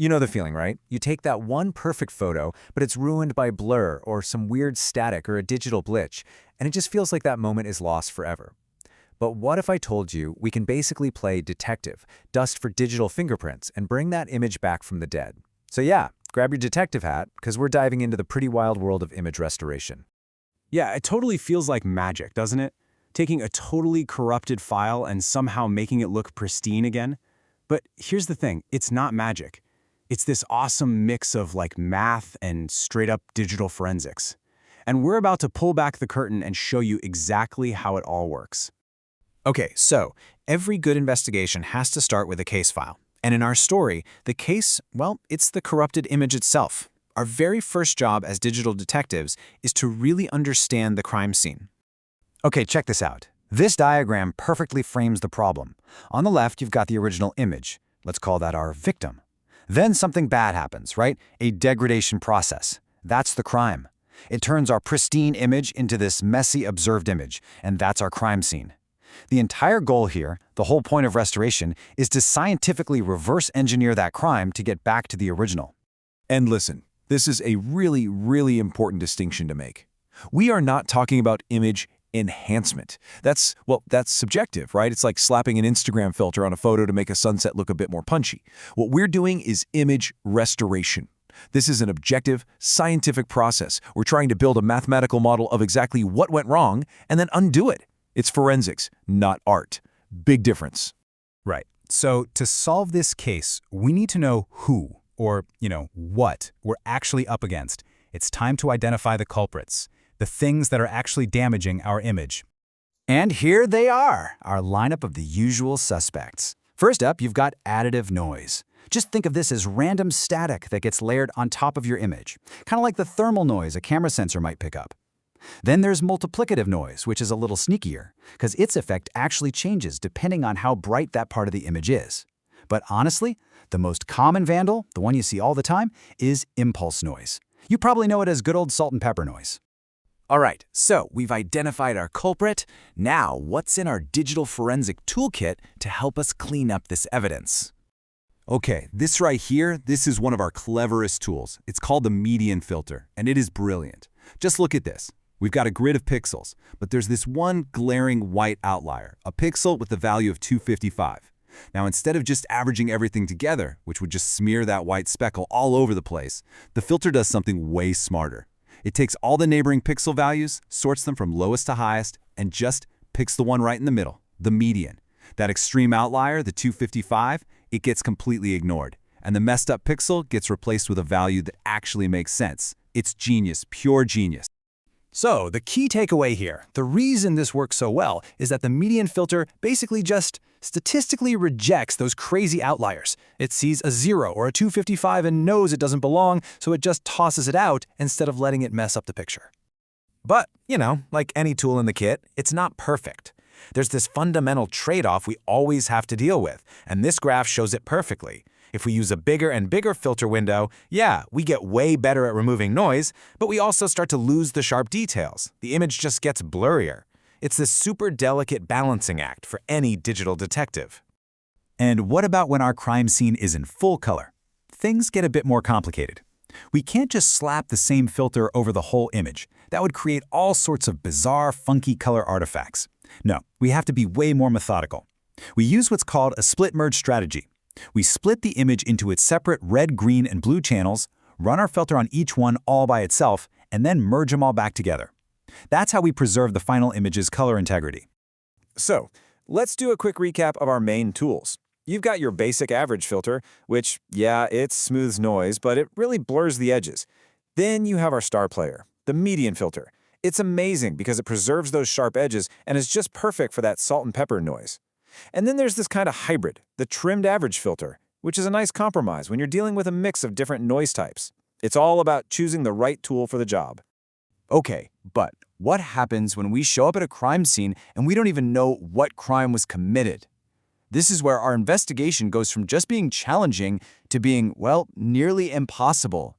You know the feeling, right? You take that one perfect photo, but it's ruined by blur or some weird static or a digital glitch, and it just feels like that moment is lost forever. But what if I told you we can basically play detective, dust for digital fingerprints, and bring that image back from the dead? So yeah, grab your detective hat, because we're diving into the pretty wild world of image restoration. Yeah, it totally feels like magic, doesn't it? Taking a totally corrupted file and somehow making it look pristine again. But here's the thing, it's not magic. It's this awesome mix of like math and straight up digital forensics. And we're about to pull back the curtain and show you exactly how it all works. Okay, so every good investigation has to start with a case file. And in our story, the case, well, it's the corrupted image itself. Our very first job as digital detectives is to really understand the crime scene. Okay, check this out. This diagram perfectly frames the problem. On the left, you've got the original image. Let's call that our victim. Then something bad happens, right? A degradation process. That's the crime. It turns our pristine image into this messy observed image, and that's our crime scene. The entire goal here, the whole point of restoration, is to scientifically reverse engineer that crime to get back to the original. And listen, this is a really, really important distinction to make. We are not talking about image enhancement. That's subjective, right? It's like slapping an Instagram filter on a photo to make a sunset look a bit more punchy. What we're doing is image restoration. This is an objective, scientific process. We're trying to build a mathematical model of exactly what went wrong and then undo it. It's forensics, not art. Big difference. Right. So to solve this case, we need to know who, or, what we're actually up against. It's time to identify the culprits, the things that are actually damaging our image. And here they are, our lineup of the usual suspects. First up, you've got additive noise. Just think of this as random static that gets layered on top of your image, kind of like the thermal noise a camera sensor might pick up. Then there's multiplicative noise, which is a little sneakier, because its effect actually changes depending on how bright that part of the image is. But honestly, the most common vandal, the one you see all the time, is impulse noise. You probably know it as good old salt and pepper noise. All right, so we've identified our culprit. Now, what's in our digital forensic toolkit to help us clean up this evidence? Okay, this right here, this is one of our cleverest tools. It's called the median filter, and it is brilliant. Just look at this. We've got a grid of pixels, but there's this one glaring white outlier, a pixel with the value of 255. Now, instead of just averaging everything together, which would just smear that white speckle all over the place, the filter does something way smarter. It takes all the neighboring pixel values, sorts them from lowest to highest, and just picks the one right in the middle, the median. That extreme outlier, the 255, it gets completely ignored, and the messed up pixel gets replaced with a value that actually makes sense. It's genius, pure genius. So the key takeaway here, the reason this works so well, is that the median filter basically just statistically rejects those crazy outliers. It sees a 0 or a 255 and knows it doesn't belong, so it just tosses it out instead of letting it mess up the picture. But, like any tool in the kit, it's not perfect. There's this fundamental trade-off we always have to deal with, and this graph shows it perfectly. If we use a bigger and bigger filter window, yeah, we get way better at removing noise, but we also start to lose the sharp details. The image just gets blurrier. It's this super delicate balancing act for any digital detective. And what about when our crime scene is in full color? Things get a bit more complicated. We can't just slap the same filter over the whole image. That would create all sorts of bizarre, funky color artifacts. No, we have to be way more methodical. We use what's called a split merge strategy. We split the image into its separate red, green, and blue channels, run our filter on each one all by itself, and then merge them all back together. That's how we preserve the final image's color integrity. So, let's do a quick recap of our main tools. You've got your basic average filter, which, yeah, it smooths noise, but it really blurs the edges. Then you have our star player, the median filter. It's amazing because it preserves those sharp edges and is just perfect for that salt and pepper noise. And then there's this kind of hybrid, the trimmed average filter, which is a nice compromise when you're dealing with a mix of different noise types. It's all about choosing the right tool for the job. Okay, but what happens when we show up at a crime scene and we don't even know what crime was committed? This is where our investigation goes from just being challenging to being, well, nearly impossible.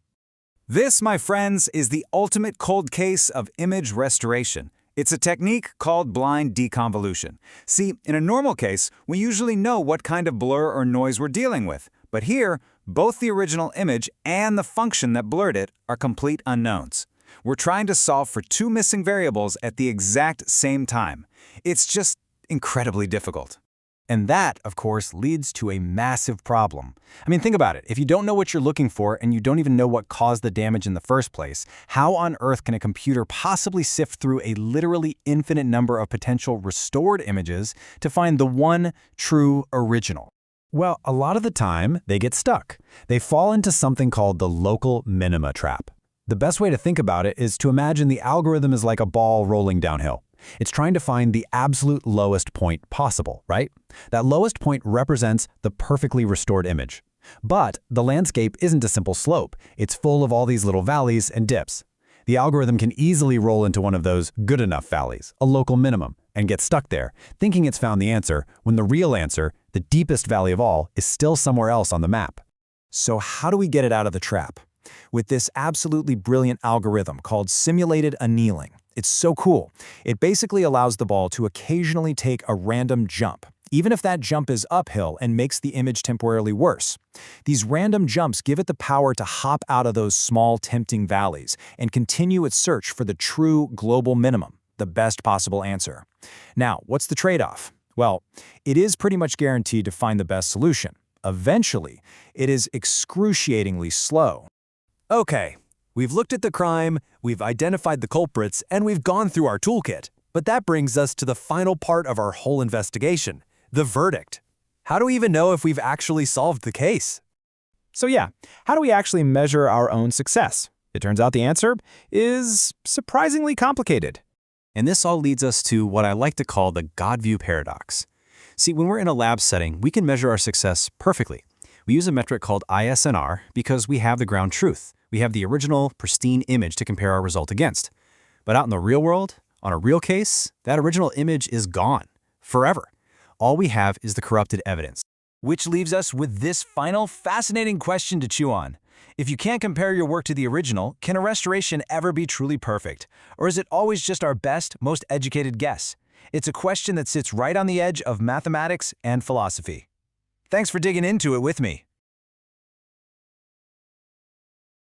This, my friends, is the ultimate cold case of image restoration. It's a technique called blind deconvolution. See, in a normal case, we usually know what kind of blur or noise we're dealing with. But here, Both the original image and the function that blurred it are complete unknowns. We're trying to solve for two missing variables at the exact same time. It's just incredibly difficult. And that, of course, leads to a massive problem. I mean, think about it. If you don't know what you're looking for and you don't even know what caused the damage in the first place, how on earth can a computer possibly sift through a literally infinite number of potential restored images to find the one true original? Well, a lot of the time, they get stuck. They fall into something called the local minima trap. The best way to think about it is to imagine the algorithm is like a ball rolling downhill. It's trying to find the absolute lowest point possible, right? That lowest point represents the perfectly restored image. But the landscape isn't a simple slope. It's full of all these little valleys and dips. The algorithm can easily roll into one of those good enough valleys, a local minimum, and get stuck there, thinking it's found the answer, when the real answer, the deepest valley of all, is still somewhere else on the map. So how do we get it out of the trap? With this absolutely brilliant algorithm called simulated annealing. It's so cool. It basically allows the ball to occasionally take a random jump, even if that jump is uphill and makes the image temporarily worse. These random jumps give it the power to hop out of those small, tempting valleys and continue its search for the true global minimum, the best possible answer. Now, what's the trade-off? Well, it is pretty much guaranteed to find the best solution. Eventually, it is excruciatingly slow. Okay, we've looked at the crime, we've identified the culprits, and we've gone through our toolkit. But that brings us to the final part of our whole investigation, the verdict. How do we even know if we've actually solved the case? So yeah, how do we actually measure our own success? It turns out the answer is surprisingly complicated. And this all leads us to what I like to call the God-view paradox. See, when we're in a lab setting, we can measure our success perfectly. We use a metric called ISNR because we have the ground truth. We have the original, pristine image to compare our result against. But out in the real world, on a real case, that original image is gone, forever. All we have is the corrupted evidence. Which leaves us with this final fascinating question to chew on. If you can't compare your work to the original, can a restoration ever be truly perfect? Or is it always just our best, most educated guess? It's a question that sits right on the edge of mathematics and philosophy. Thanks for digging into it with me.